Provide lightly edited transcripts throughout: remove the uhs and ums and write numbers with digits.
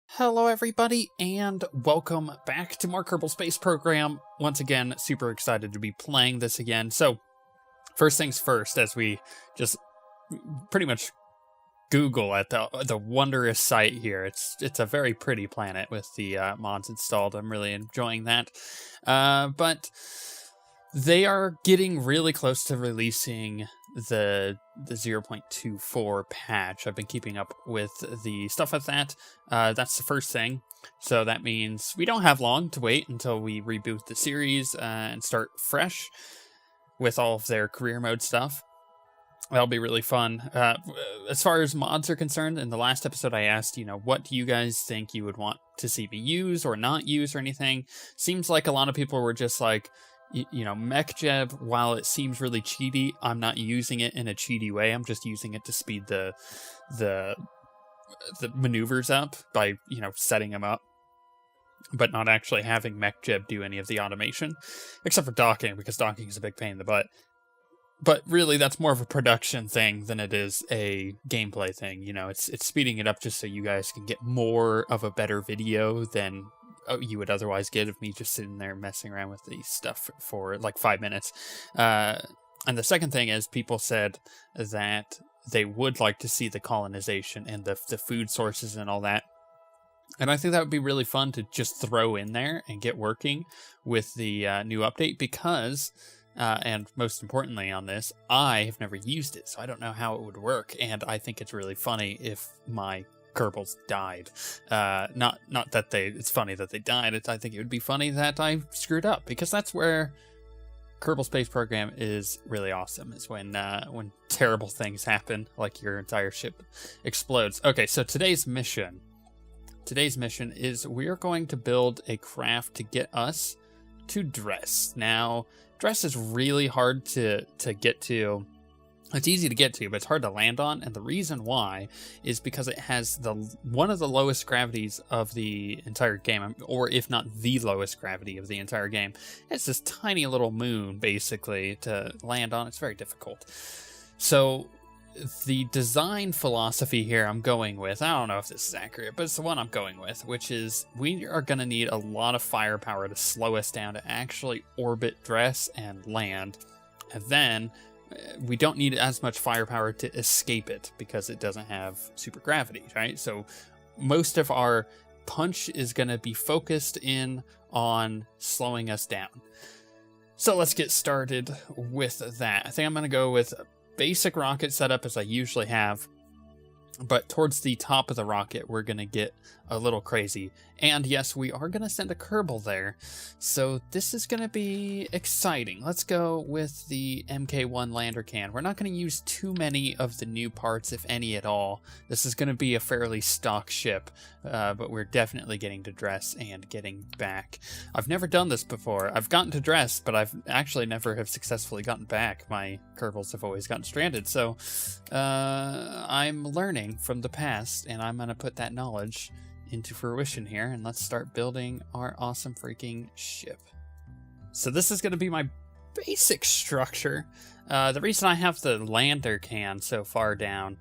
Hello everybody, and welcome back to more Kerbal Space Program. Once again, super excited to be playing this again. So, first things first, as we just pretty much Google at the wondrous site here. It's a very pretty planet with the mods installed. I'm really enjoying that. But they are getting really close to releasing the 0.24 patch. I've been keeping up with the stuff with that. That's the first thing. So that means we don't have long to wait until we reboot the series and start fresh with all of their career mode stuff. That'll be really fun. As far as mods are concerned, in the last episode I asked, what do you guys think you would want to see me use or not use or anything? Seems like a lot of people were just like, Mech Jeb, while it seems really cheaty, I'm not using it in a cheaty way. I'm just using it to speed the maneuvers up by, setting them up, but not actually having Mech Jeb do any of the automation, except for docking, because docking is a big pain in the butt. But really, that's more of a production thing than it is a gameplay thing. It's speeding it up just so you guys can get more of a better video than you would otherwise get of me just sitting there messing around with these stuff for like 5 minutes. And the second thing is, people said that they would like to see the colonization and the food sources and all that. And I think that would be really fun to just throw in there and get working with the new update, because... and most importantly on this, I have never used it, so I don't know how it would work, and I think it's really funny if my Kerbals died. Not that it's funny that they died, I think it would be funny that I screwed up, because that's where Kerbal Space Program is really awesome, is when terrible things happen, like your entire ship explodes. Okay, so today's mission is we're going to build a craft to get us to Dress. Now, Dress is really hard to get to. It's easy to get to, but it's hard to land on, and the reason why is because it has one of the lowest gravities of the entire game, or if not the lowest gravity of the entire game. It's this tiny little moon, basically, to land on. It's very difficult. So the design philosophy here I'm going with, I don't know if this is accurate, but it's the one I'm going with, which is we are going to need a lot of firepower to slow us down to actually orbit Dress and land. And then we don't need as much firepower to escape it because it doesn't have super gravity, right? So most of our punch is going to be focused in on slowing us down. So let's get started with that. I think I'm going to go with basic rocket setup as I usually have, but towards the top of the rocket we're gonna get a little crazy. And yes, we are gonna send a Kerbal there, so this is gonna be exciting. Let's go with the MK1 lander can. We're not gonna use too many of the new parts, if any at all. This is gonna be a fairly stock ship, but we're definitely getting to Dress and getting back. I've never done this before. I've gotten to Dress, but I've actually never have successfully gotten back. My Kerbals have always gotten stranded, so I'm learning from the past, and I'm gonna put that knowledge into fruition here, and let's start building our awesome freaking ship. So this is going to be my basic structure. The reason I have the lander can so far down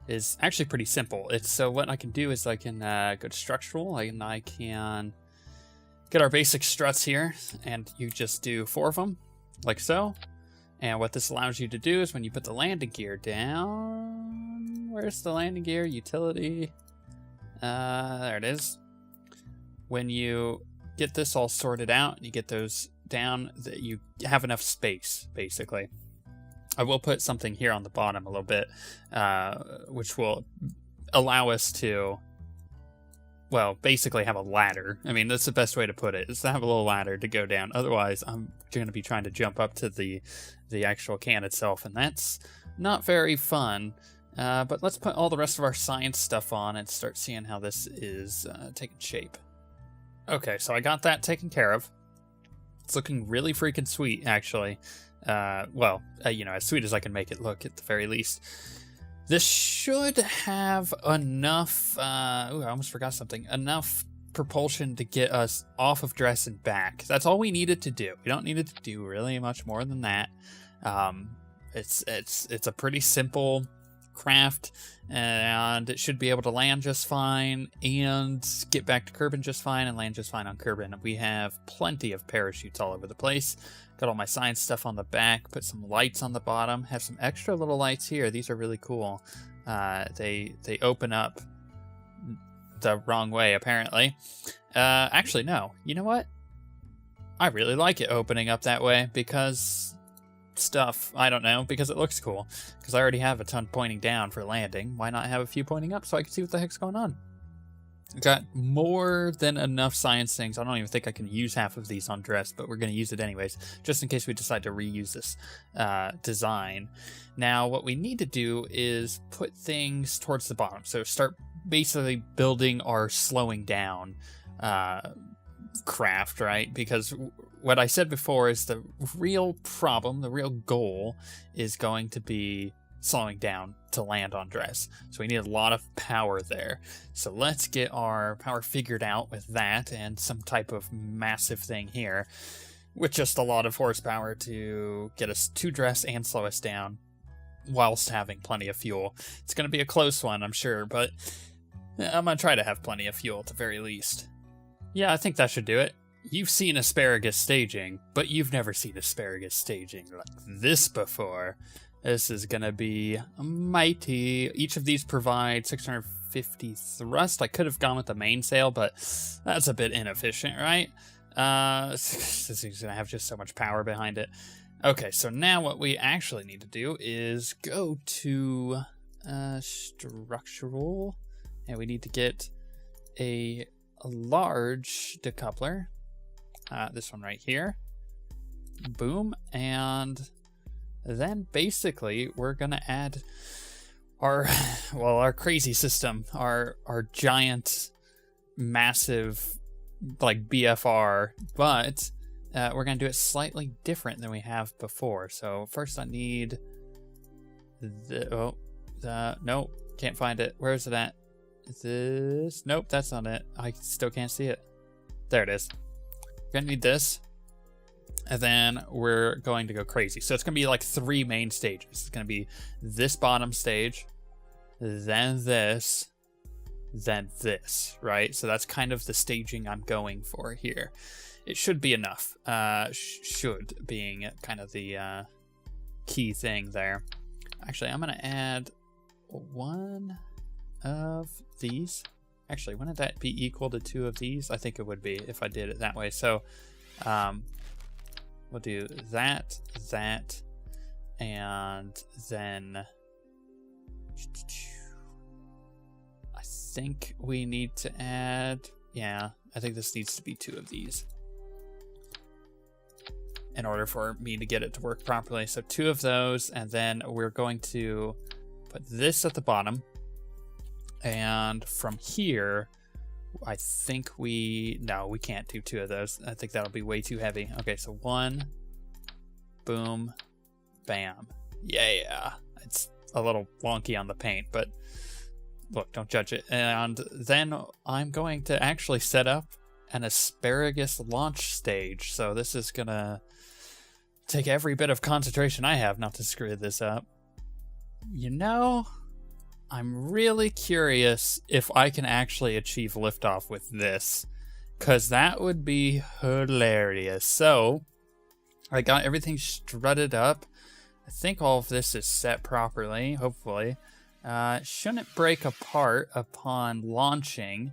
is actually pretty simple. So what I can do is I can go to structural, and I can get our basic struts here, and you just do 4 of them, like so. And what this allows you to do is when you put the landing gear down, where's the landing gear? Utility. There it is. When you get this all sorted out and you get those down, that you have enough space, basically. I will put something here on the bottom a little bit, which will allow us to, well, basically have a ladder. I mean, that's the best way to put it, is to have a little ladder to go down. Otherwise, I'm going to be trying to jump up to the actual can itself, and that's not very fun. But let's put all the rest of our science stuff on and start seeing how this is taking shape. Okay, so I got that taken care of. It's looking really freaking sweet, actually. As sweet as I can make it look, at the very least. This should have enough... I almost forgot something. Enough propulsion to get us off of Dress and back. That's all we needed to do. We don't need it to do really much more than that. It's a pretty simple craft, and it should be able to land just fine and get back to Kerbin just fine and land just fine on Kerbin. We have plenty of parachutes all over the place. Got all my science stuff on the back, put some lights on the bottom, have some extra little lights here. These are really cool. They open up the wrong way, apparently. Actually, no. You know what? I really like it opening up that way because I don't know, because it looks cool. Because I already have a ton pointing down for landing. Why not have a few pointing up so I can see what the heck's going on? Got more than enough science things. I don't even think I can use half of these on dress, but we're going to use it anyways, just in case we decide to reuse this design. Now, what we need to do is put things towards the bottom. So start basically building our slowing down craft, right? Because what I said before is the real problem, the real goal is going to be slowing down to land on dress. So we need a lot of power there. So let's get our power figured out with that and some type of massive thing here with just a lot of horsepower to get us to dress and slow us down whilst having plenty of fuel. It's going to be a close one, I'm sure, but I'm going to try to have plenty of fuel at the very least. Yeah, I think that should do it. You've seen asparagus staging, but you've never seen asparagus staging like this before. This is going to be mighty. Each of these provide 650 thrust. I could have gone with the mainsail, but that's a bit inefficient, right? This is going to have just so much power behind it. Okay, so now what we actually need to do is go to structural, and we need to get a large decoupler. This one right here. Boom, and then basically we're gonna add our crazy system, our giant, massive, like BFR, but we're gonna do it slightly different than we have before. So first I need nope, can't find it. Where is it at? Is this? Nope, that's not it. I still can't see it. There it is. We're gonna need this. And then we're going to go crazy. So it's going to be like 3 main stages. It's going to be this bottom stage, then this, right? So that's kind of the staging I'm going for here. It should be enough. Should being kind of the key thing there. Actually, I'm going to add one of these. Actually, wouldn't that be equal to 2 of these? I think it would be if I did it that way. So, we'll do that, and then I think we need to add, yeah, I think this needs to be 2 of these in order for me to get it to work properly. So 2 of those, and then we're going to put this at the bottom, and from here, I think no, we can't do 2 of those. I think that'll be way too heavy. Okay, so 1, boom, bam. Yeah, it's a little wonky on the paint, but look, don't judge it. And then I'm going to actually set up an asparagus launch stage. So this is gonna take every bit of concentration I have not to screw this up. You know, I'm really curious if I can actually achieve liftoff with this, because that would be hilarious. So, I got everything strutted up. I think all of this is set properly, hopefully. Shouldn't break apart upon launching.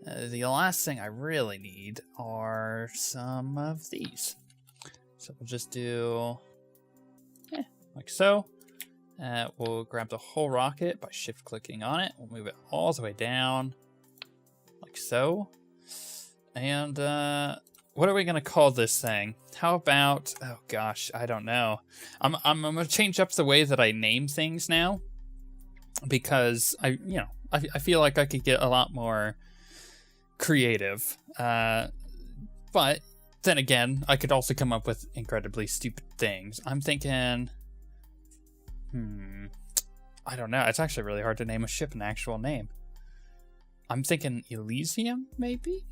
The last thing I really need are some of these. So we'll just do like so. We'll grab the whole rocket by shift-clicking on it. We'll move it all the way down, like so. And what are we gonna call this thing? How about? Oh gosh, I don't know. I'm gonna change up the way that I name things now, because I feel like I could get a lot more creative. But then again, I could also come up with incredibly stupid things. I'm thinking. I don't know. It's actually really hard to name a ship an actual name. I'm thinking Elysium, maybe?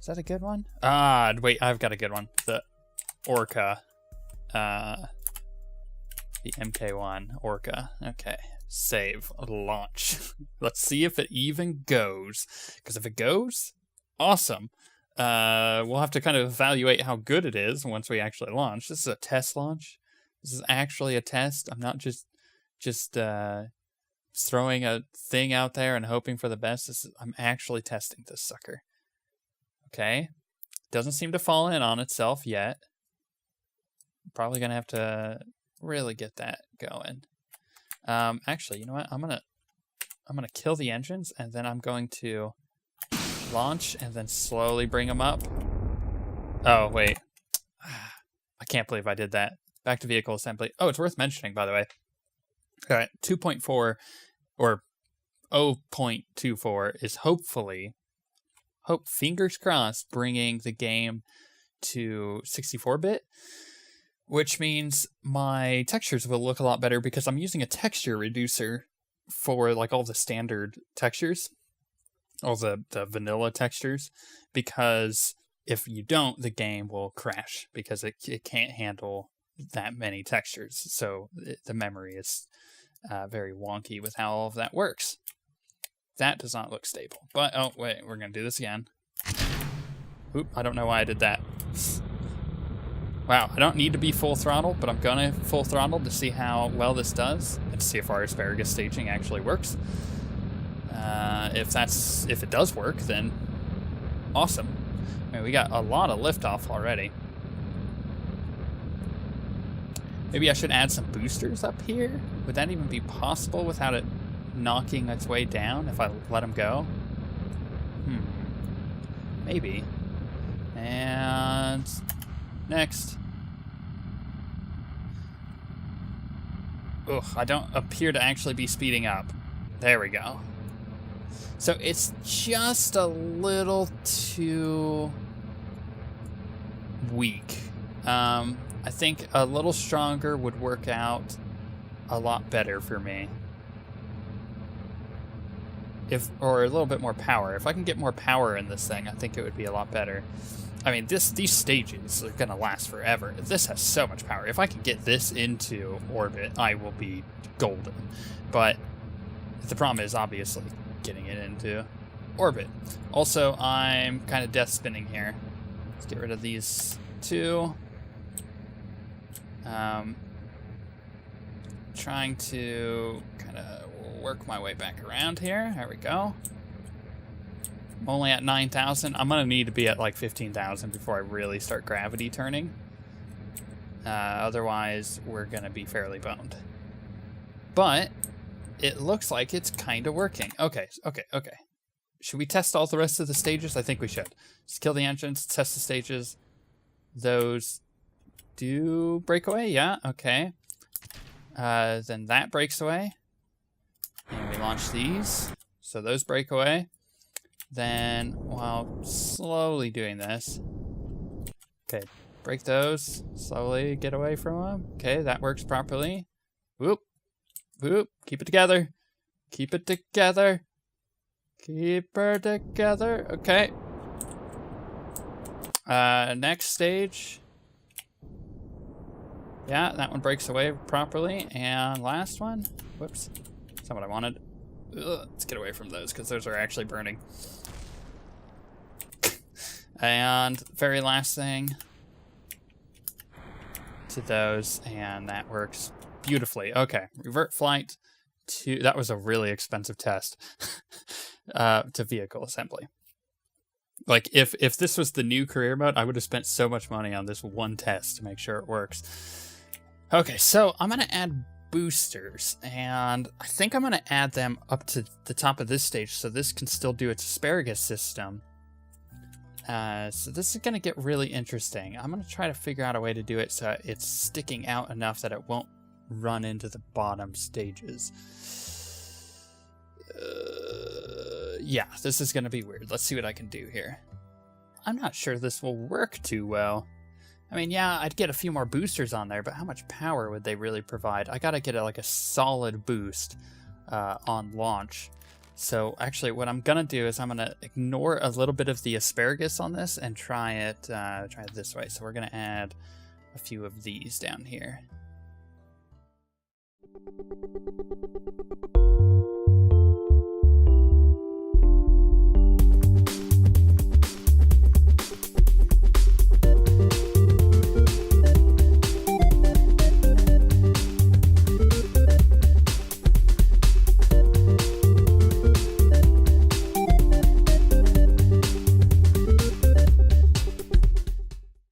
Is that a good one? Wait, I've got a good one. The Orca. The MK1 Orca. Okay. Save. Launch. Let's see if it even goes. Because if it goes, awesome. We'll have to kind of evaluate how good it is once we actually launch. This is a test launch. This is actually a test. I'm not just throwing a thing out there and hoping for the best. I'm actually testing this sucker. Okay. Doesn't seem to fall in on itself yet. Probably gonna have to really get that going. Actually, you know what? I'm gonna kill the engines, and then I'm going to launch and then slowly bring them up. Oh wait, I can't believe I did that. Back to vehicle assembly. Oh, it's worth mentioning, by the way. All right, 2.4 or 0.24 is hopefully, fingers crossed, bringing the game to 64-bit. Which means my textures will look a lot better because I'm using a texture reducer for like all the standard textures, all the vanilla textures, because if you don't, the game will crash because it can't handle that many textures. So the memory is very wonky with how all of that works. That does not look stable. But, oh, wait, we're going to do this again. Oop, I don't know why I did that. Wow, I don't need to be full throttle, but I'm gonna full throttle to see how well this does and to see if our asparagus staging actually works. If it does work, then awesome. I mean, we got a lot of liftoff already. Maybe I should add some boosters up here? Would that even be possible without it knocking its way down if I let them go? Maybe. And next. Ugh, I don't appear to actually be speeding up. There we go. So it's just a little too weak. I think a little stronger would work out a lot better for me. Or a little bit more power. If I can get more power in this thing, I think it would be a lot better. I mean, these stages are gonna last forever. This has so much power. If I can get this into orbit, I will be golden. But the problem is obviously getting it into orbit. Also, I'm kind of death spinning here. Let's get rid of these two. Trying to kind of work my way back around here. There we go. I'm only at 9,000. I'm going to need to be at like 15,000 before I really start gravity turning. Otherwise, we're going to be fairly boned. But it looks like it's kind of working. Okay. Should we test all the rest of the stages? I think we should. Just kill the engines, test the stages. Those do break away? Yeah, okay. Then that breaks away. And we launch these. So those break away. Then, while slowly doing this, okay, break those, slowly get away from them. Okay, that works properly. Whoop, whoop, keep it together. Keep it together. Keep her together. Okay. Next stage. Yeah, that one breaks away properly. And last one. Whoops, that's not what I wanted. Ugh, let's get away from those because those are actually burning. And very last thing to those, and that works beautifully. Okay, revert flight to, that was a really expensive test, to vehicle assembly. Like, if this was the new career mode, I would have spent so much money on this one test to make sure it works. Okay, so I'm going to add boosters, and I think I'm going to add them up to the top of this stage so this can still do its asparagus system. So this is going to get really interesting. I'm going to try to figure out a way to do it so it's sticking out enough that it won't run into the bottom stages. Yeah, this is going to be weird. Let's see what I can do here. I'm not sure this will work too well. I mean, yeah, I'd get a few more boosters on there, but how much power would they really provide? I got to get like a solid boost on launch. So actually what I'm going to do is I'm going to ignore a little bit of the asparagus on this and try it this way. So we're going to add a few of these down here.